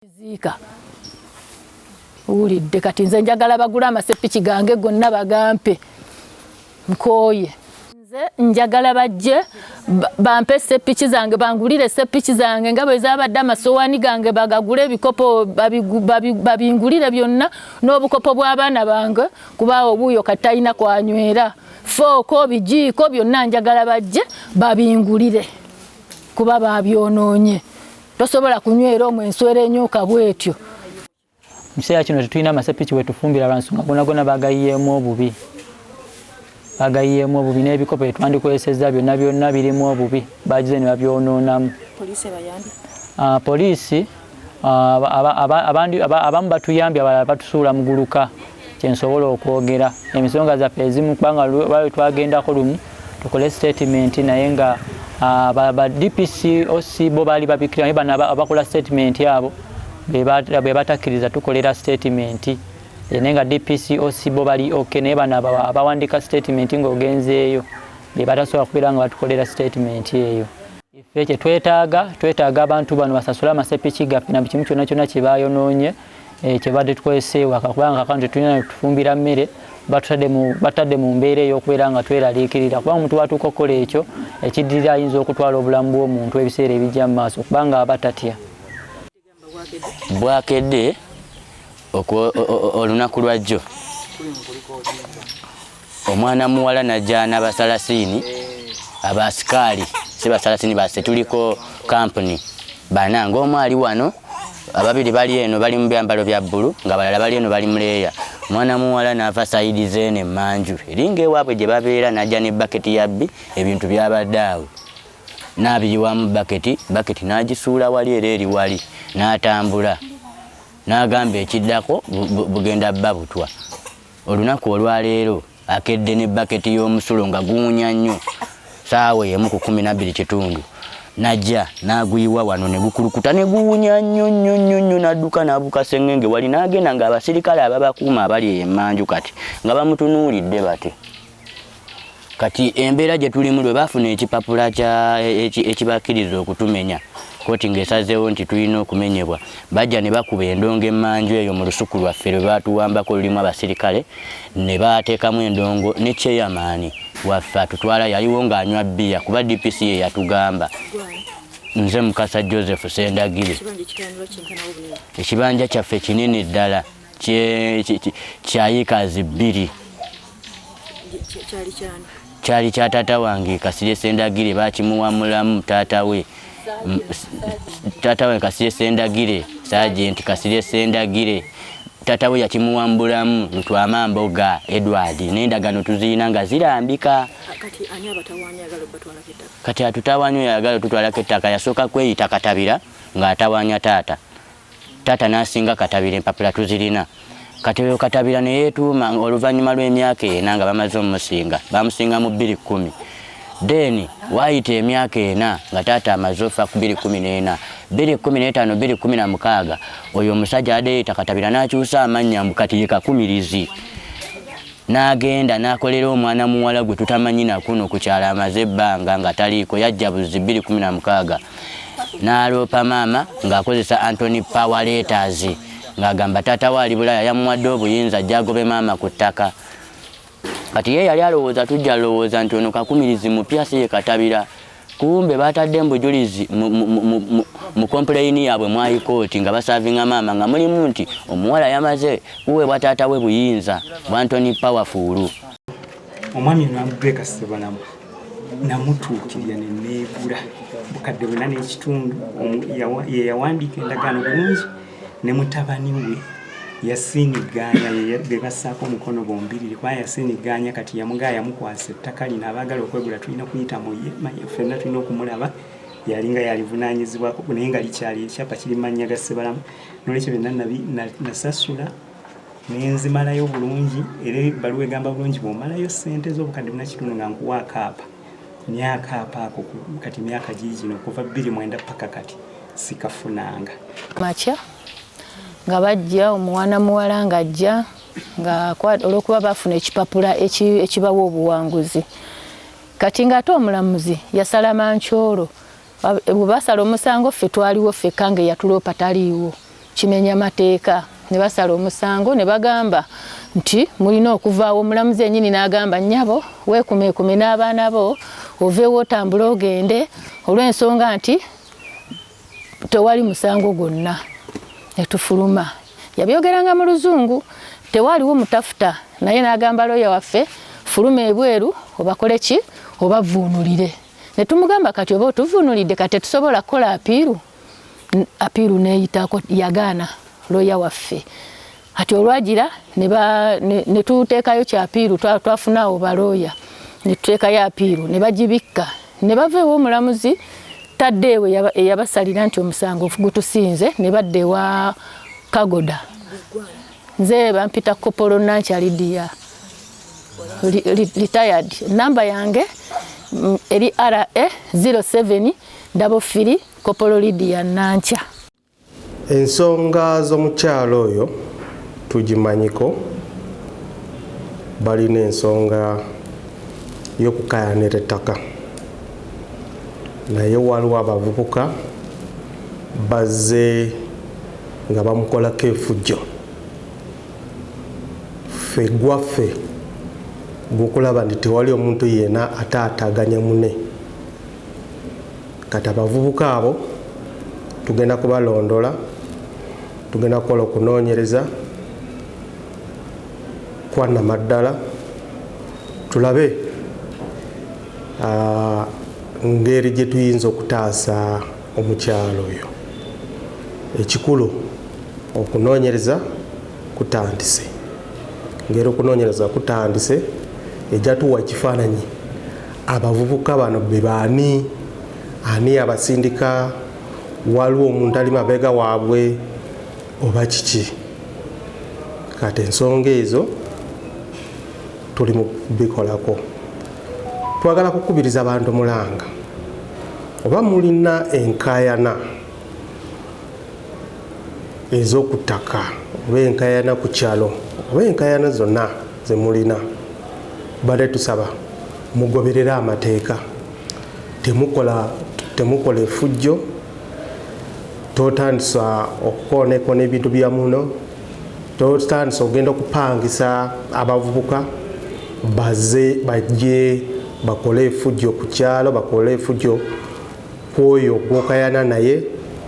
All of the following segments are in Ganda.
Zika ulidde kati nze njagala bagula amasepiki gange gonna bagampe nkoye nze njagala bajje bampe sepiki zange bangulire sepiki zange nga bwe zabadde amasowaani gange bagagule ebikopo babingulire byonna n'obukopo bw'abaana bange kuba obuuyo kati talina kwanywera fooko bijiiko byonna njagala bajje babingulire kuba babyonoonye tosobola kunywera omwenswera enyoka bwetyo. Mukiseera kino tetulina amasepiki we tufumbira lwansonga gonna bagayiyeemu obubi. Bagayiyeemu obubi n'ebikopo bye twandikozesezza byonna birimu obubi bagize ne babyonoonamu. Poliisi abamu batuyambye abalala batusuula mu guluka kyensobola okwogera ensonga zaffe ezimu kubanga lwali twagendako lumu tukole statement naye nga ba DPC OC bo bali babikira naye bano abakola statement yabo be batakkiriza tukolera statement naye nga DPC OC bo bali okay naye bano abawandika statement ng'ogenzeeyo be batasobola kubeera nga batukolera statement eyo. Iffe kye twetaaga abantu bano basasula amasepiki gaffe na kimu kyonna kyonna kye baayonoonye kye badde tukweseewa kakubanga kakano tetulina tufumbira mmere batadde mu mbeera ey'okubeera nga tweraliikirira kubanga omuntu watuuka okukola ekyo ekiddirira ayinza okutwala obulamu bw'omuntu ebiseera ebijja mu maaso kubanga aba tatya. Bwakedde olunaku lwajjo omwana muwala najja n'abasalasini abasikaali si basalasini basse tuliko kampuni bana ng'omu ali wano ababiri bali eno bali mu byambalo bya bbulu nga balala bali eno bali muleeya. Mwana muwala n'ava sayidi zeene manju eringa ewaabwe gye babeera n'ajja ne baketi yabbi ebintu byabadde awo n'abiyiwamu baketi n'agisuula wali era eri wali n'atambula n'agamba ekiddako bugenda bba butwa. Olunaku olwaleero akedde ne baketi y'omusulo nga guwunya nnyo saawa emu ku 12 najja n'aguyiwa wano ne gukulukuta ne guwunya nnyo n'adduka n'abuka sengenge wali n'agenda ng'abasirikale ababakuuma abali emanju kati nga bamutunuulidde bati. Kati embeera gye tulimu lwe baafuna ekipapula ekibakkiriza okutumenya kooti ng'esazeewo nti tulina okumenyebwa bajja ne bakuba endongo emanju eyo mu lusuku lwaffe lwe baatuwambako lulimu abasirikale ne baateekamu endongo ne chairman waffe atutwala yaliwo ng'anywa bbiya kuba DPC ye yatugamba. Nze Mukasa Joseph Sendagire. Ekibanja kyaffe kinene ddala kya yiikazi 2. Kyali kya taata wange Kasirye Sendagire bakimuwamulamu taata we Kasirye Sendagire Sergeant Kasirye Sendagire taata we yakimuwambulamu Lutwama Mboga Edward n'endagano tuzirina nga zirambika. Kati atutawanyo yagala tutwalako ettaka yasooka kweyita Katabira ng'atawanya taata n'asinga Katabira empapula tuzirina. Kati oyo Katabira ne yeetuuma oluvannyuma lw'emyaka ena nga bamaze omusinga bamusinga mu 2010 then waayita emyaka ena nga taata amaze ofa ku 2014 2015 2016 oyo omusajja adeeta Katabira n'akyusa amannya mbu kati ye Kakumirizi n'agenda n'akolera omwana muwala gwe tutamanyi nakuno ku kyala amaze ebbanga nga taliiko yajja buzi 2016 n'aloopa maama ng'akozesa Anthony Power Letters ng'agamba taata waali Bulaya yamuwadde obuyinza ajja agobe maama ku ttaka. Kati ye yali alowooza tujja alowooza nti ono Kakumirizi mupya si ye Katabira kumbe batadde mbujulizi mu kompulayini yaabwe mu high court nga basaavinga maama nga mulimu nti omuwala yamaze kuweebwa taata we buyinza Anthony Powerful. Omwami n'amugweka Ssebalamu namutuukirya ne neegula bukadde bwonna n'ekitundu ye yawandiika endagaano bulungi ne mutabani we yasiiniganya bebasaako omukono bombiriri kuba yasiiniganya kati yamugaa yamukwasa ettaka lino abaagala okwegula tulina kuyita mu ye ffenna tulina okumulaba yalinga yalivunaanyizibwako naye nga likyali ekyapa kiri mannya ga Ssebalamu n'olwekyo byonna nasasula nenzimalayo bulungi era ebbaluwa egamba bulungi bw'omalayo ssente z'obukadde buna kitundu nga nkuwa akaapa myakaapa ako kati myaka giigino okuva 2009 paka kati sikafunanga. Makya nga bajja omwana muwala ng'ajja nga olw'okuba bafuna ekipapula ekibawa obuwanguzi kati ng'ate omulamuzi yasala mankyolo bwe basala omusango ffe twaliwo ffe kange yatuloopa taliiwo kimenya mateeka ne basala omusango ne bagamba nti mulina okuvaawo. Omulamuzi ennyini n'agamba nnyabo weekumeekume n'abaana bo oveewo otambule ogende olw'ensonga nti tewali musango gwonna. Ne tufuluma. Yabyogeranga mu Luzungu, tewaliwo mutafuta, naye n'agamba looya waffe fuluma ebweru obakole ki obavuunulire. Ne tumugamba kati oba otuvuunulidde kati tetusobola kukola apiiru. Apiiru neeyitako yagaana looya waffe. Kati olwagira ne tuteekayo kya apiiru, twafunawo balooya ne tuteekayo apiiru ne bagibikka ne baveewo omulamuzi tadde ewe eyabasalira nti omusango gutusinze ne badda ewa Kagoda. Nze bampita Kopolo Nancha Lydia retired. Namba yange eri RA 0733 Kopolo Lydia Nancha. Ensonga z'omukyalo oyo tugimanyiko, balina ensonga y'okukayanira ettaka, naye waliwo abavubuka bazze nga bamukolako efujjo. Ffe gwaffe gwokulaba nti tewali omuntu yenna ataataganya munne. Kati abavubuka abo tugenda kubalondola, tugenda kukola okunoonyereza kwannamaddala tulabe ngeri gye tuyinza okutaasa omukyalo oyo. Ekikulu okunoonyereza kutandise. Ngeri okunoonyereza kutandise ejja tuwa ekifaananyi abavubuka bano be baani, ani abasindika, waliwo omuntu ali mabega waabwe oba kiki. Kati ensonga ezo tuli mu bikolako. Twagala kukubiriza abantu mulanga oba mulina enkaayana ez'okuttaka oba enkaayana ku kyalo oba enkaayana zonna ze mulina, badde tusaba mugoberere amateeka. Temukola efujjo, totandisa okukoonekona ebintu bya muno, totandisa okugenda okupangisa abavubuka bajje bakole efujjo ku kyalo, bakole efujjo kwoyo gwokayana naye.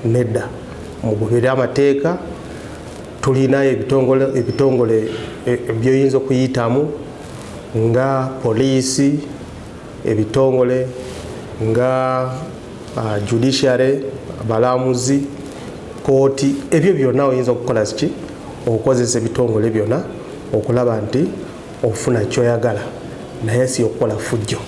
Nedda, mugoberere amateeka. Tulina ebitongole ebyoyinza okuyitamu nga poliisi, ebitongole nga judiciary, abalamuzi, kooti. Ebyo byonna oyinza okukola ki okukozesa ebitongole byonna okulaba nti ofuna kyoyagala, naye si okukola fujjo.